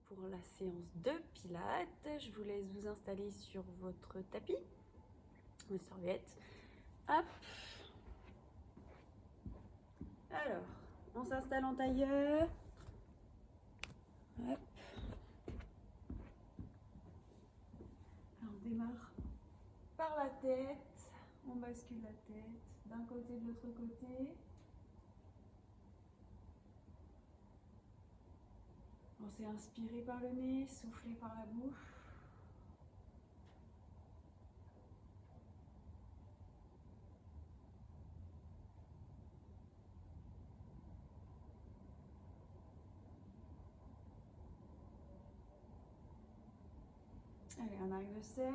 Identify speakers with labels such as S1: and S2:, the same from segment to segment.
S1: pour la séance de pilates. Je vous laisse vous installer sur votre tapis, vos serviettes. Hop. Alors, on s'installe en tailleur. Hop. Alors, on démarre par la tête. On bascule la tête d'un côté de l'autre côté. On s'est inspiré par le nez, soufflé par la bouche. Allez, on arrive de serre.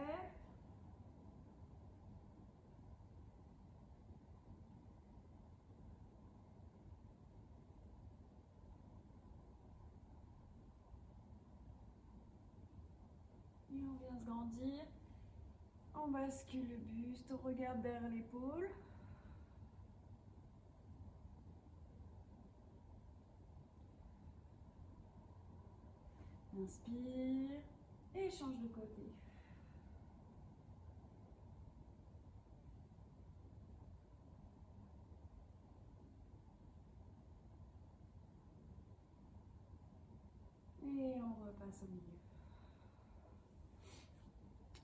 S1: Et on vient se grandir. On bascule le buste, on regarde derrière l'épaule. Inspire et change de côté. Et on repasse au milieu.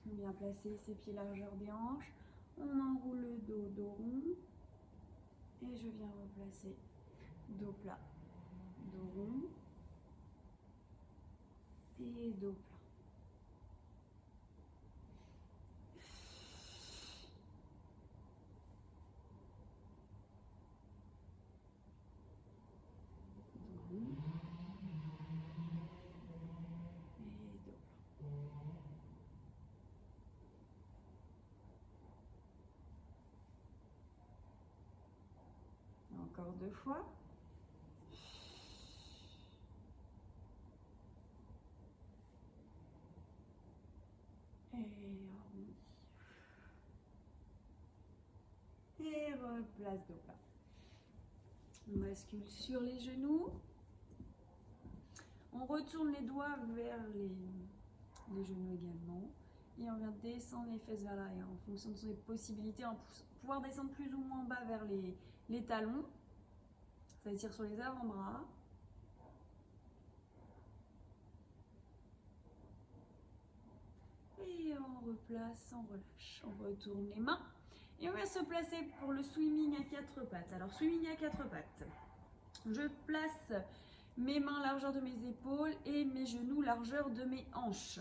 S1: Bien placer ses pieds largeur des hanches. On enroule le dos, dos rond. Et je viens replacer dos plat, dos rond. Et dos plat. Dos rond. Et dos plat. Encore 2 fois. Et arrondi. Et replace dos plat. On bascule sur les genoux. On retourne les doigts vers les genoux également. Et on vient descendre les fesses vers l'arrière en fonction de ses possibilités. On va pouvoir descendre plus ou moins bas vers les talons. Ça étire sur les avant-bras. Et on replace, on relâche. On retourne les mains. Et on vient se placer pour le swimming à 4 pattes. Alors, swimming à 4 pattes. Je place mes mains largeur de mes épaules et mes genoux largeur de mes hanches.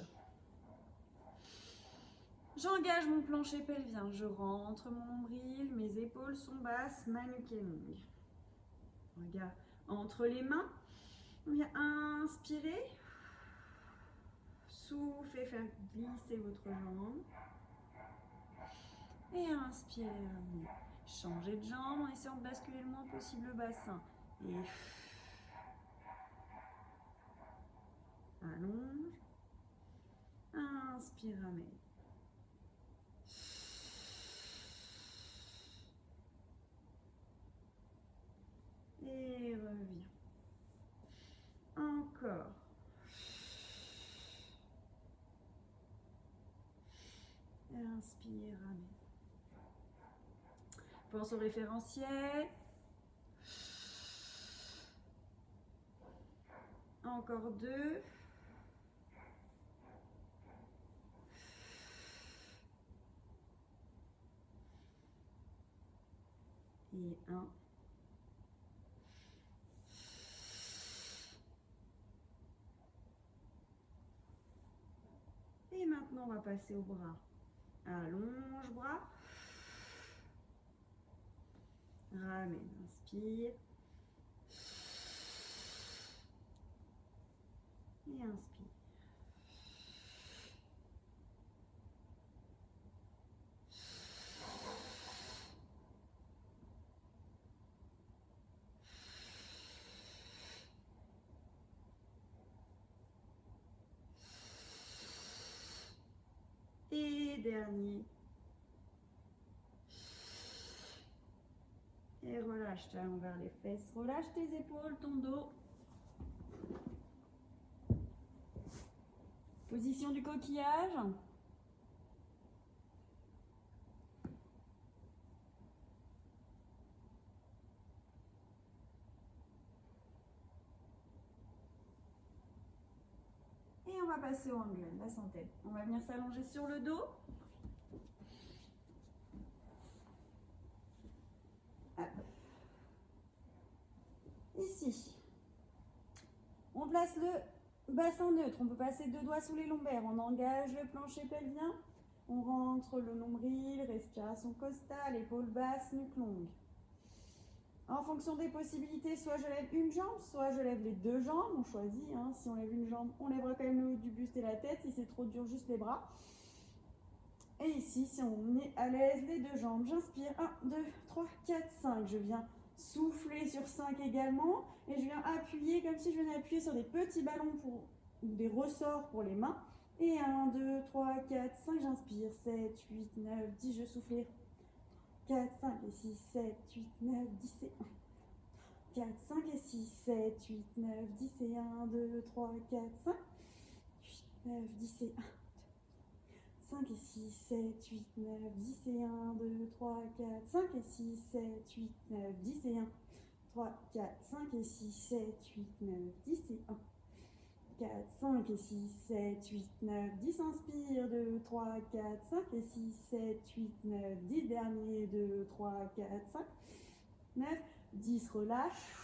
S1: J'engage mon plancher pelvien, je rentre mon nombril, mes épaules sont basses, ma nuque est longue. Regarde, entre les mains, on vient inspirer, souffle et faire glisser votre jambe. Et inspirer, ramener. Changer de jambe en essayant de basculer le moins possible le bassin. Et allonge. Inspire, ramène. Et reviens. Encore. Inspire, ramène. Pense au référentiel. Encore 2. Et 1. Et maintenant, on va passer au bras. Allonge bras. Ramène, inspire. Et inspire. Et dernier. Et relâche talon vers les fesses. Relâche tes épaules, ton dos. Position du coquillage. Et on va passer au angle, la centaine. On va venir s'allonger sur le dos. Hop. Ici, on place le bassin neutre. On peut passer 2 doigts sous les lombaires. On engage le plancher pelvien. On rentre le nombril, respiration costale, épaule basse, nuque longue. En fonction des possibilités, soit je lève une jambe, soit je lève les 2 jambes. On choisit, hein. Si on lève une jambe, on lèvera quand même le haut du buste et la tête. Si c'est trop dur, juste les bras. Et ici, si on est à l'aise, les 2 jambes. J'inspire. 1, 2, 3, 4, 5. Je viens souffler sur 5 également. Et je viens appuyer comme si je venais appuyer sur des petits ballons ou des ressorts pour les mains. Et 1, 2, 3, 4, 5. J'inspire. 7, 8, 9, 10. Je souffle. 4, 5 et 6, 7, 8, 9, 10 et 1. 4, 5 et 6, 7, 8, 9, 10 et 1, 2, 3, 4, 5. 8, 9, 10 et 1. 5 et 6, 7, 8, 9, 10 et 1, 2, 3, 4, 5 et 6, 7, 8, 9, 10 et 1. 3, 4, 5 et 6, 7, 8, 9, 10 et 1. 4, 5 et 6, 7, 8, 9, 10. Inspire, 2, 3, 4, 5 et 6, 7, 8, 9, 10. Dernier, 2, 3, 4, 5, 9, 10. Relâche.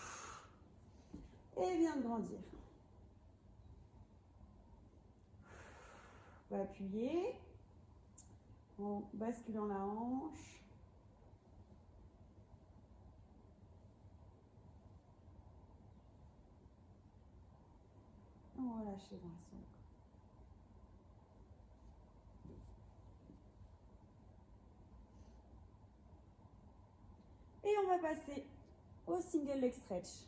S1: Et viens de grandir. On va appuyer en basculant la hanche. On relâche les bras sur le corps. Et on va passer au single leg stretch.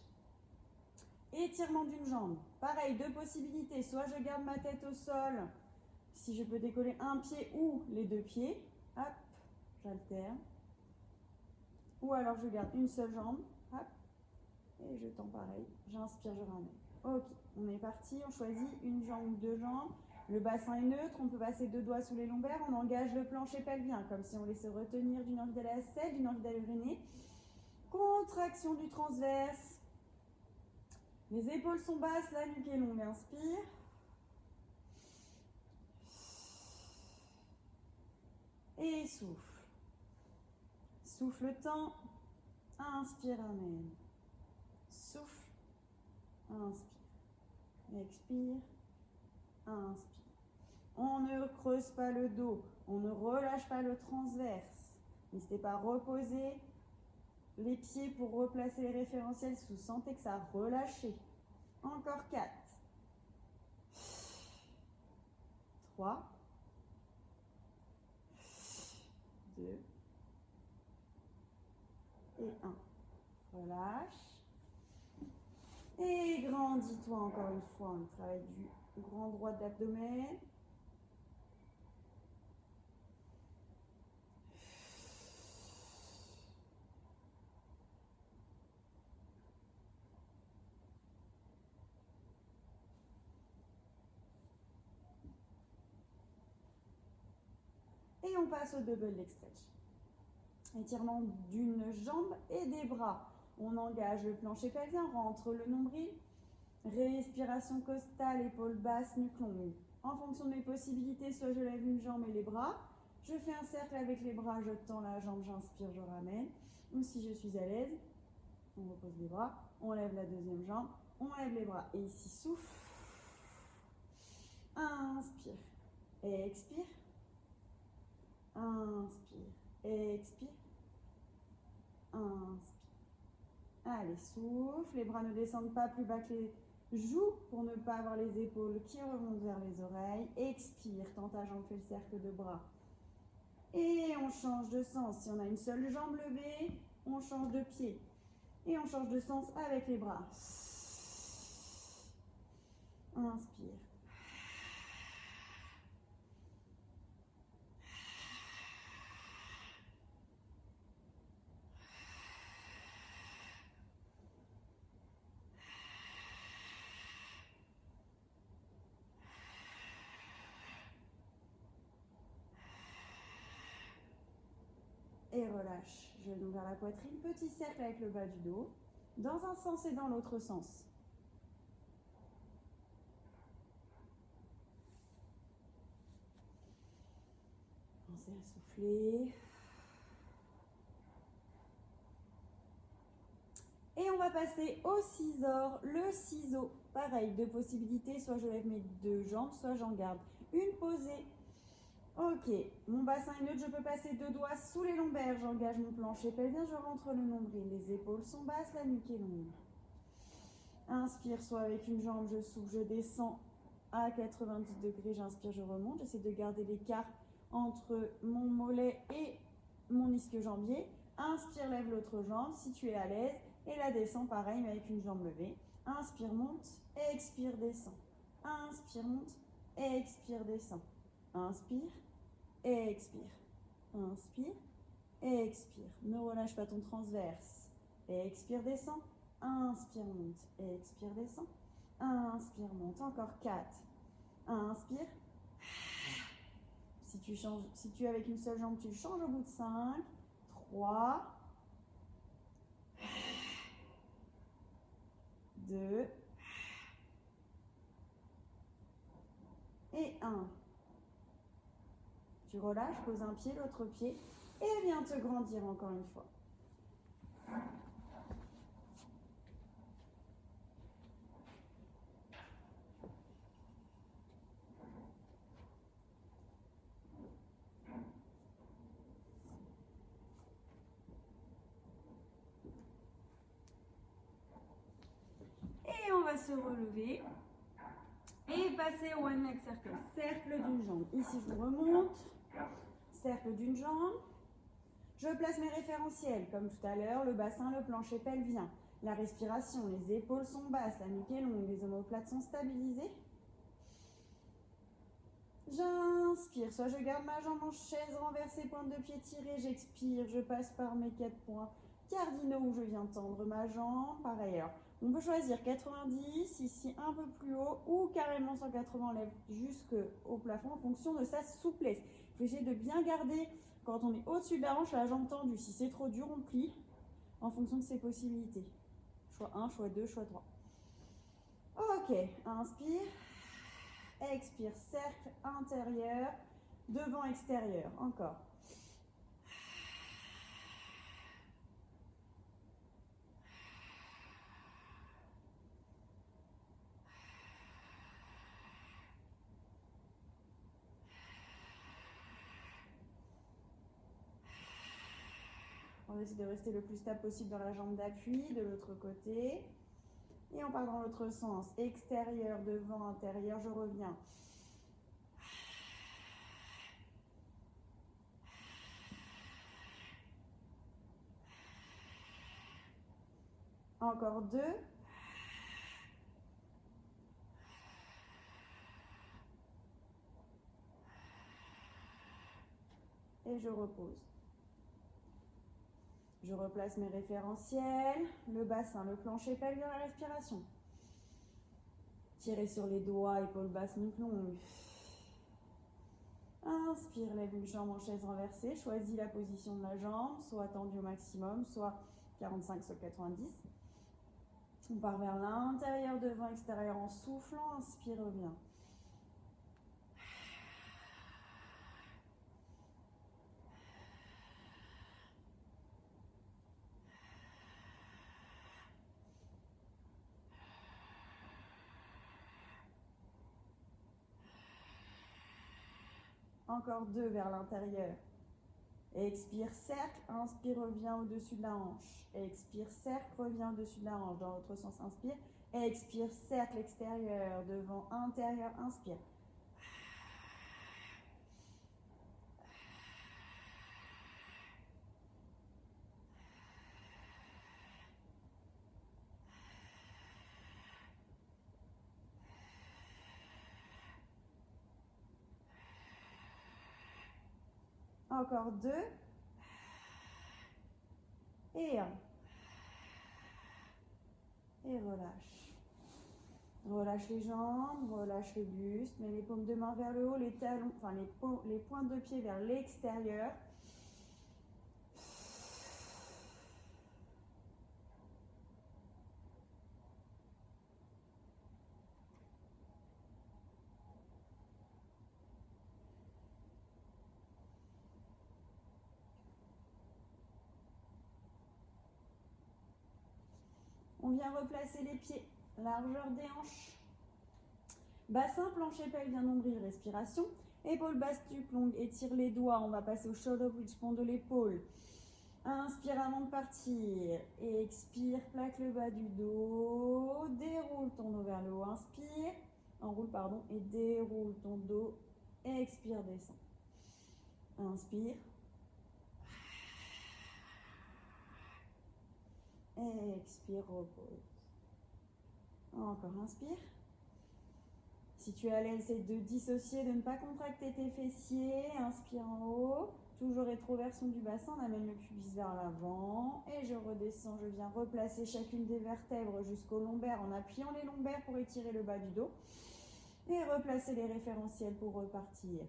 S1: Étirement d'une jambe. Pareil, 2 possibilités. Soit je garde ma tête au sol, si je peux décoller un pied ou les 2 pieds. Hop, j'alterne. Ou alors je garde une seule jambe. Hop, et je tends pareil. J'inspire, je ramène. Ok, on est parti. On choisit une jambe ou 2 jambes. Le bassin est neutre. On peut passer 2 doigts sous les lombaires. On engage le plancher pelvien, comme si on laissait retenir d'une envie d'aller à la selle, d'une envie d'aller uriner. Contraction du transverse. Les épaules sont basses, la nuque est longue. Inspire. Et souffle. Souffle le temps. Inspire, amène. Souffle. Inspire. Expire. Inspire. On ne creuse pas le dos. On ne relâche pas le transverse. N'hésitez pas à reposer les pieds pour replacer les référentiels si vous sentez que ça a relâché. Encore 4. 3. 2. Et 1. Relâche. Et grandis-toi encore une fois. On travaille du grand droit de l'abdomen. Et on passe au double leg stretch. Étirement d'une jambe et des bras. On engage le plancher pelvien, rentre le nombril. Respiration costale, épaule basse, nuque longue. En fonction de mes possibilités, soit je lève une jambe et les bras. Je fais un cercle avec les bras, je tends la jambe, j'inspire, je ramène. Ou si je suis à l'aise, on repose les bras, on lève la deuxième jambe, on lève les bras. Et ici, souffle. Inspire. Expire. Inspire. Expire. Inspire. Allez, souffle. Les bras ne descendent pas plus bas que les joues pour ne pas avoir les épaules qui remontent vers les oreilles. Expire. Quand ta jambe fait le cercle de bras. Et on change de sens. Si on a une seule jambe levée, on change de pied. Et on change de sens avec les bras. Inspire.
S2: et relâche. Genou vers la poitrine, petit cercle avec le bas du dos, dans un sens et dans l'autre sens. Pensez à souffler. Et on va passer au scissor. Le ciseau, pareil, deux possibilités. Soit je lève mes deux jambes, soit j'en garde une posée. Ok, mon bassin est neutre, je peux passer deux doigts sous les lombaires. J'engage mon plancher pelvien, je rentre le nombril. Les épaules sont basses, la nuque est longue. Inspire, soit avec une jambe, je souffle, je descends à 90 degrés. J'inspire, je remonte. J'essaie de garder l'écart entre mon mollet et mon ischio-jambier. Inspire, lève l'autre jambe si tu es à l'aise. Et la descends, pareil, mais avec une jambe levée. Inspire, monte, expire, descend. Inspire, monte, expire, descend. Inspire, expire. Inspire, expire. Ne relâche pas ton transverse. Expire, descend. Inspire, monte, expire, descend. Inspire, monte. Encore 4. Inspire. Si tu es avec une seule jambe, tu changes au bout de 5. 3. 2 et 1. Tu relâches, pose un pied, l'autre pied et viens te grandir encore une fois. Et on va se relever et passer au one leg circle. Cercle d'une jambe. Ici, je remonte. Cercle d'une jambe. Je place mes référentiels, comme tout à l'heure, le bassin, le plancher pelvien. La respiration, les épaules sont basses, la nuque est longue, les omoplates sont stabilisées. J'inspire, soit je garde ma jambe en chaise renversée, pointe de pied tirée, j'expire, je passe par mes 4 points cardinaux où je viens tendre ma jambe. Pareil, alors, on peut choisir 90, ici un peu plus haut, ou carrément 180, on lève jusqu'au plafond en fonction de sa souplesse. Il faut essayer de bien garder, quand on est au-dessus de la hanche, la jambe tendue. Si c'est trop dur, on plie en fonction de ses possibilités. Choix 1, choix 2, choix 3. Ok, inspire. Expire, cercle intérieur, devant extérieur. Encore. On va essayer de rester le plus stable possible dans la jambe d'appui, de l'autre côté. Et on part dans l'autre sens. Extérieur, devant, intérieur, je reviens. Encore 2. Et je repose. Je replace mes référentiels, le bassin, le plancher pelvien, la respiration. Tirez sur les doigts, épaules basses, nuque longue. Inspire, lève une jambe en chaise renversée. Choisis la position de la jambe, soit tendue au maximum, soit 45, soit 90. On part vers l'intérieur, devant, extérieur en soufflant. Inspire, reviens. Encore 2 vers l'intérieur. Expire, cercle. Inspire, reviens au-dessus de la hanche. Expire, cercle, reviens au-dessus de la hanche. Dans l'autre sens, inspire. Expire, cercle extérieur, devant, intérieur. Inspire. Encore 2. Et 1. Et relâche. Relâche les jambes, relâche le buste, mets les paumes de main vers le haut, les talons, enfin les pointes de pied vers l'extérieur. On vient replacer les pieds, largeur des hanches. Bassin, plancher pelvien, nombril, respiration. Épaules basses, tuque longue, étire les doigts. On va passer au shoulder bridge, pont de l'épaule. Inspire avant de partir. Expire, plaque le bas du dos. Déroule ton dos vers le haut. Inspire, enroule pardon, et déroule ton dos. Expire, descend. Inspire. Expire, repose. Encore, inspire. Si tu es à l'aise, essaie de dissocier, de ne pas contracter tes fessiers. Inspire en haut. Toujours rétroversion du bassin, on amène le pubis vers l'avant. Et je redescends, je viens replacer chacune des vertèbres jusqu'au lombaire en appuyant les lombaires pour étirer le bas du dos. Et replacer les référentiels pour repartir.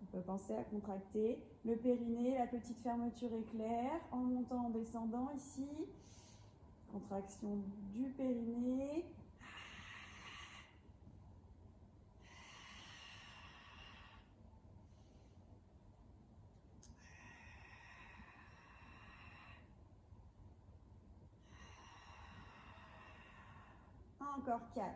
S2: On peut penser à contracter le périnée, la petite fermeture éclair, en montant, en descendant ici. Contraction du périnée. Encore 4.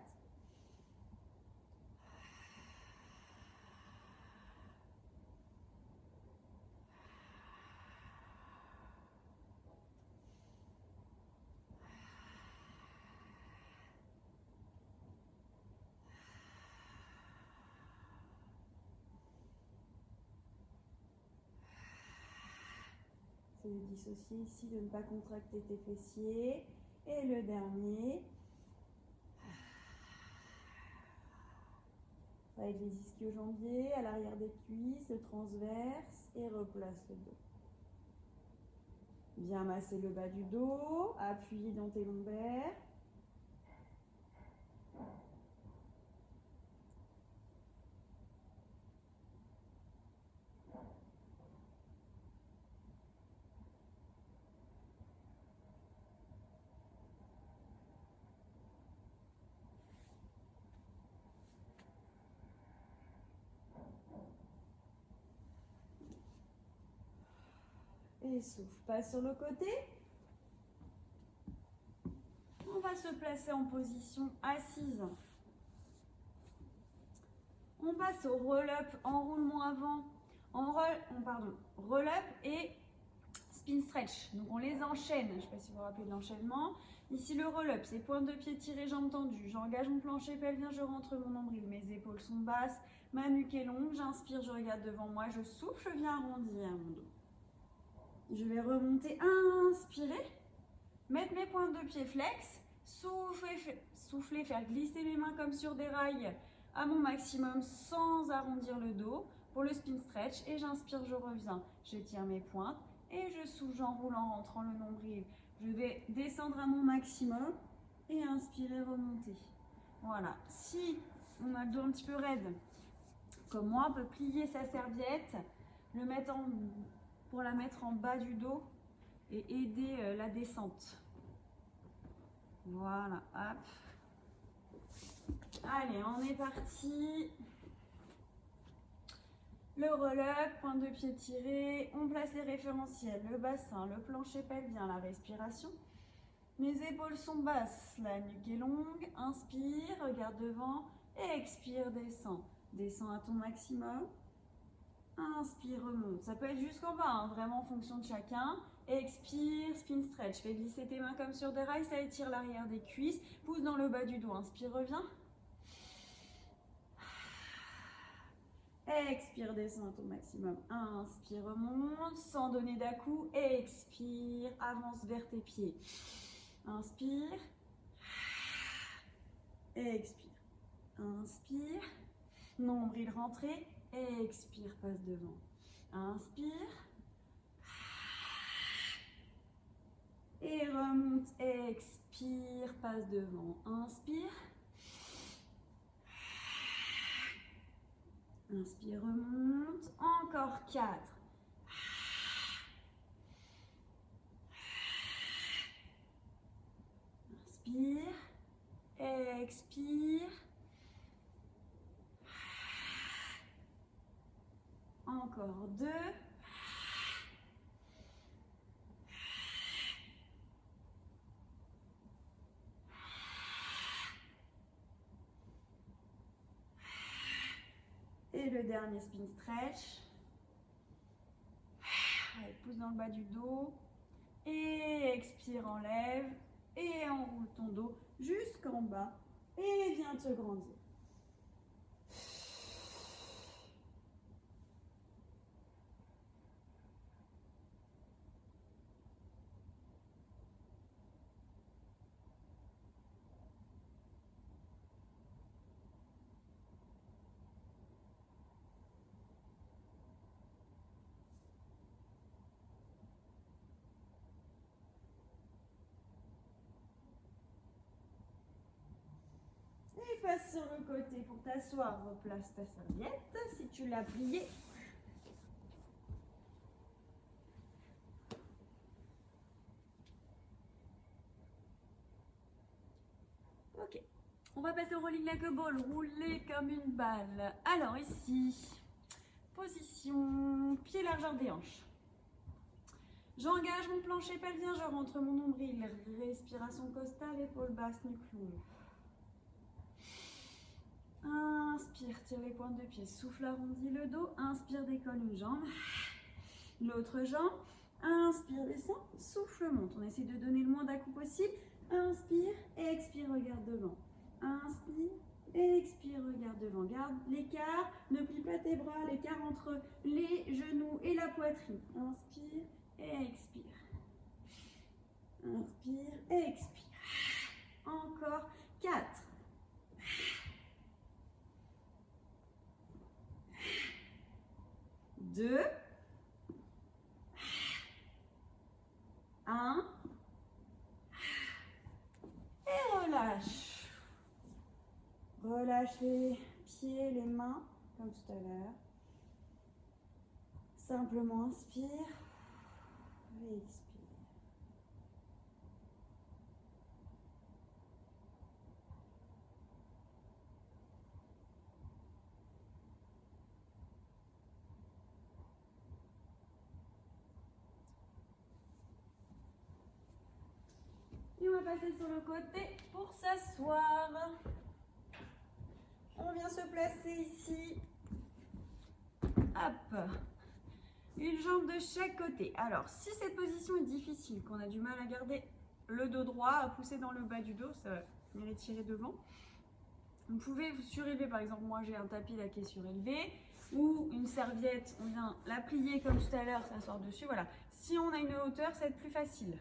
S2: C'est de dissocier ici, de ne pas contracter tes fessiers. Et le dernier. Avec les ischio-jambiers, à l'arrière des cuisses, le transverse et replace le dos. Bien masser le bas du dos, appuyer dans tes lombaires. Et souffle. Passe sur le côté. On va se placer en position assise. On passe au roll-up, enroulement avant, roll-up et spin stretch. Donc on les enchaîne. Je ne sais pas si vous vous rappelez de l'enchaînement. Ici le roll-up, c'est pointe de pied tirée, jambes tendues. J'engage mon plancher pelvien, je rentre mon nombril. Mes épaules sont basses, ma nuque est longue. J'inspire, je regarde devant moi, je souffle, je viens arrondir mon dos. Je vais remonter, inspirer, mettre mes pointes de pied flex, souffler, faire glisser mes mains comme sur des rails à mon maximum sans arrondir le dos pour le spin stretch. Et j'inspire, je reviens, j'étire mes pointes et je souffle, j'enroule en rentrant le nombril. Je vais descendre à mon maximum et inspirer, remonter. Voilà, si on a le dos un petit peu raide, comme moi, on peut plier sa serviette, le mettre pour la mettre en bas du dos et aider la descente. Voilà, hop. Allez, on est parti. Le roll-up, pointe de pied tirée, on place les référentiels, le bassin, le plancher pelvien, la respiration. Mes épaules sont basses, la nuque est longue. Inspire, regarde devant, expire, descend. Descends à ton maximum. Inspire, remonte. Ça peut être jusqu'en bas, hein, vraiment en fonction de chacun. Expire, spin stretch. Fais glisser tes mains comme sur des rails, ça étire l'arrière des cuisses. Pousse dans le bas du dos. Inspire, reviens. Expire, descends à ton maximum. Inspire, remonte, sans donner d'à-coup. Expire, avance vers tes pieds. Inspire. Expire. Inspire. Nombril rentré. Expire, passe devant. Inspire. Et remonte. Expire, passe devant. Inspire. Inspire, remonte. Encore 4. Inspire. Expire. Encore 2.
S1: dernier spin stretch. Allez, pousse dans le bas du dos. Et expire, enlève. Et enroule ton dos jusqu'en bas. Et viens te grandir. Et passe sur le côté pour t'asseoir. Replace ta serviette si tu l'as pliée. Ok. On va passer au rolling like a ball. Rouler comme une balle. Alors ici, position pied largeur des hanches. J'engage mon plancher pelvien, je rentre mon nombril. Respiration costale, épaule basse, nuque longue. Inspire, tire les pointes de pied, souffle, arrondis le dos. Inspire, décolle une jambe. L'autre jambe. Inspire, descend, souffle, monte. On essaie de donner le moins d'à-coups possible. Inspire, expire, regarde devant. Inspire, expire, regarde devant. Garde l'écart, ne plie pas tes bras, l'écart entre les genoux et la poitrine. Inspire, expire. Inspire, expire. Encore 4. 2, 1, et relâche. Relâche les pieds, les mains, comme tout à l'heure. Simplement inspire et expire. Et on va passer sur le côté pour s'asseoir. On vient se placer ici. Hop. Une jambe de chaque côté. Alors, si cette position est difficile, qu'on a du mal à garder le dos droit, à pousser dans le bas du dos, ça va venir étirer devant. Vous pouvez vous surélever, par exemple, moi j'ai un tapis là qui est surélevé, ou une serviette, on vient la plier comme tout à l'heure, s'asseoir dessus, voilà. Si on a une hauteur, ça va être plus facile.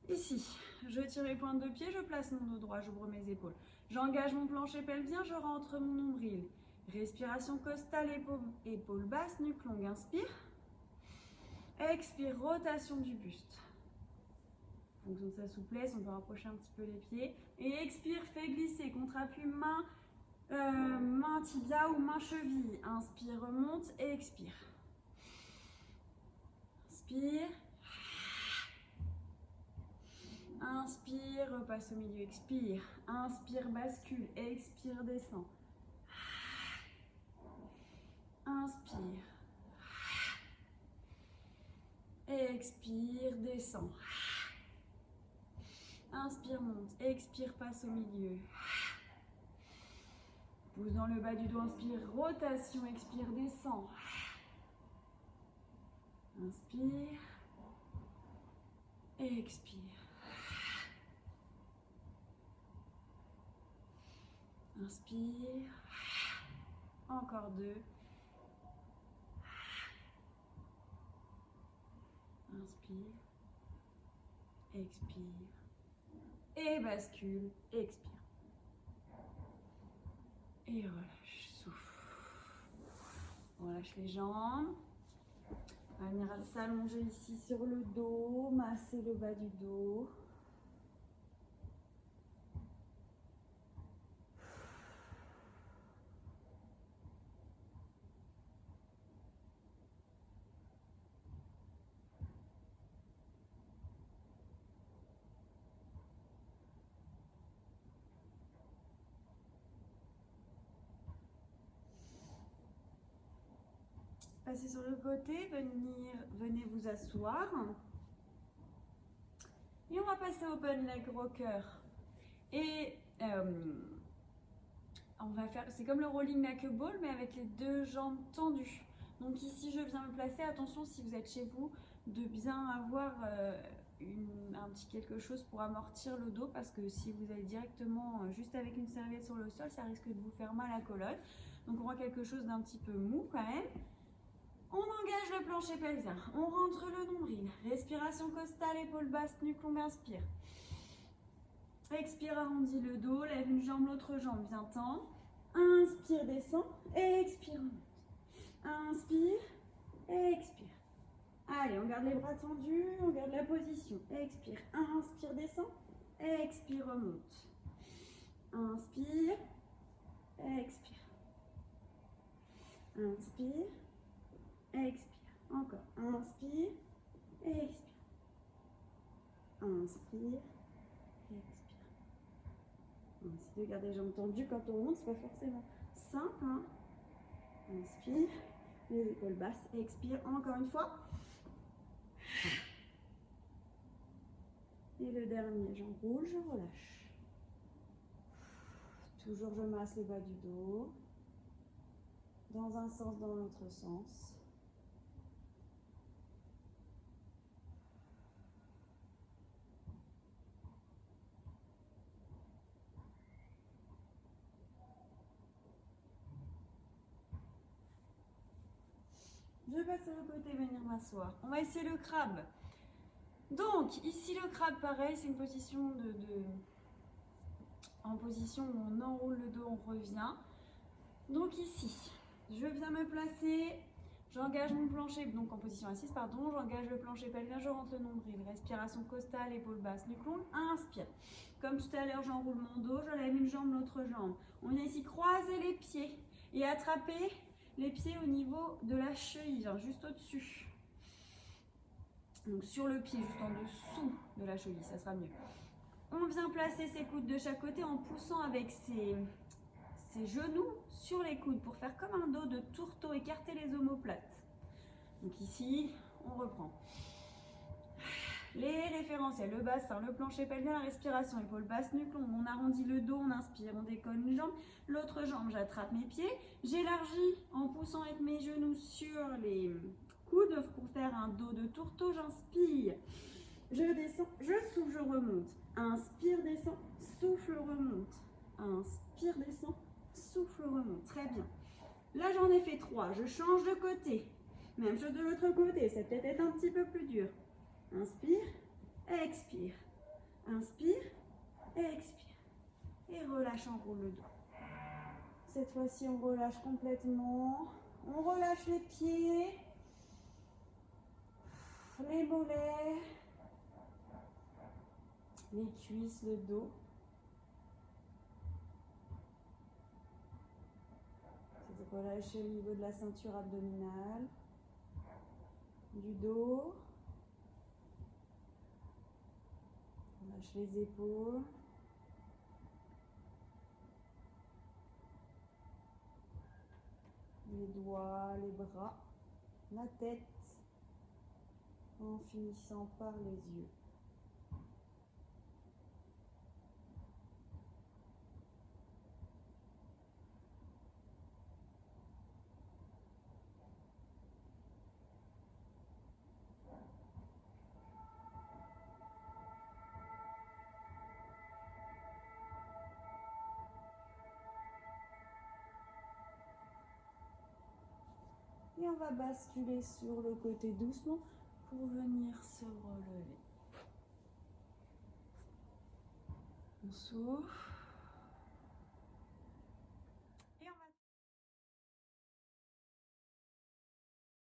S1: Ici, je tire les pointes de pied, je place mon dos droit, j'ouvre mes épaules. J'engage mon plancher pelvien, je rentre mon nombril. Respiration costale, épaule basse, nuque longue. Inspire. Expire, rotation du buste. En fonction de sa souplesse, on peut rapprocher un petit peu les pieds. Et expire, fais glisser, contre-appui main, main tibia ou main cheville. Inspire, remonte et expire. Inspire. Inspire, repasse au milieu, expire. Inspire, bascule, expire, descend. Inspire. Expire, descend. Inspire, monte. Expire, passe au milieu. Pousse dans le bas du dos, inspire, rotation, expire, descend. Inspire. Expire. Inspire. Encore 2. Inspire. Expire. Et bascule. Expire. Et relâche. Souffle. On relâche les jambes. On va venir s'allonger ici sur le dos. Masser le bas du dos. Passez sur le côté, venez vous asseoir. Et on va passer open leg rocker. Et on va faire, c'est comme le rolling neck ball, mais avec les deux jambes tendues. Donc ici, je viens me placer. Attention, si vous êtes chez vous, de bien avoir un petit quelque chose pour amortir le dos, parce que si vous allez directement juste avec une serviette sur le sol, ça risque de vous faire mal à la colonne. Donc on voit quelque chose d'un petit peu mou quand même. On engage le plancher pelvien, on rentre le nombril, respiration costale, épaule basse, nuque longue, inspire. Expire, arrondis le dos, lève une jambe, l'autre jambe, viens tendre. Inspire, descend, expire, remonte. Inspire, expire. Allez, on garde les bras tendus, on garde la position. Expire, inspire, descend, expire, remonte. Inspire, expire. Inspire, expire. Encore, inspire, expire. Inspire, expire. On essaie de garder les jambes tendues quand on monte, c'est pas forcément simple. Hein. Inspire, les épaules basses, expire encore une fois. Et le dernier, j'enroule, je relâche. Toujours je masse le bas du dos. Dans un sens, dans l'autre sens. Je passe sur le côté, venir m'asseoir. On va essayer le crabe. Donc, ici le crabe, pareil, c'est une position en position où on enroule le dos, on revient. Donc ici, je viens me placer, j'engage mon plancher, donc en position assise, pardon, j'engage le plancher pelvien, je rentre le nombril, respiration costale, épaule basse, nuque longue, inspire. Comme tout à l'heure, j'enroule mon dos, je lève une jambe, l'autre jambe. On vient ici croiser les pieds et attraper les pieds au niveau de la cheville, juste au-dessus. Donc sur le pied, juste en dessous de la cheville, ça sera mieux. On vient placer ses coudes de chaque côté en poussant avec ses genoux sur les coudes pour faire comme un dos de tourteau, écarter les omoplates. Donc ici, on reprend. Les référentiels, le bassin, le plancher pelvien, la respiration, épaule basse, nuque longue. On arrondit le dos, on inspire, on décolle une jambe. L'autre jambe, j'attrape mes pieds. J'élargis en poussant avec mes genoux sur les coudes pour faire un dos de tourteau. J'inspire, je descends, je souffle, je remonte. Inspire, descends, souffle, remonte. Inspire, descends, souffle, remonte. Très bien. Là, j'en ai fait 3. Je change de côté. Même chose de l'autre côté. Ça peut être un petit peu plus dur. Inspire, expire. Inspire, expire. Et relâche, enroule le dos. Cette fois-ci, on relâche complètement. On relâche les pieds, les mollets, les cuisses, le dos. C'est relâcher au niveau de la ceinture abdominale, du dos. Relâche les épaules. Les doigts, les bras, la tête, en finissant par les yeux. Et on va basculer sur le côté doucement pour venir se relever. On souffle.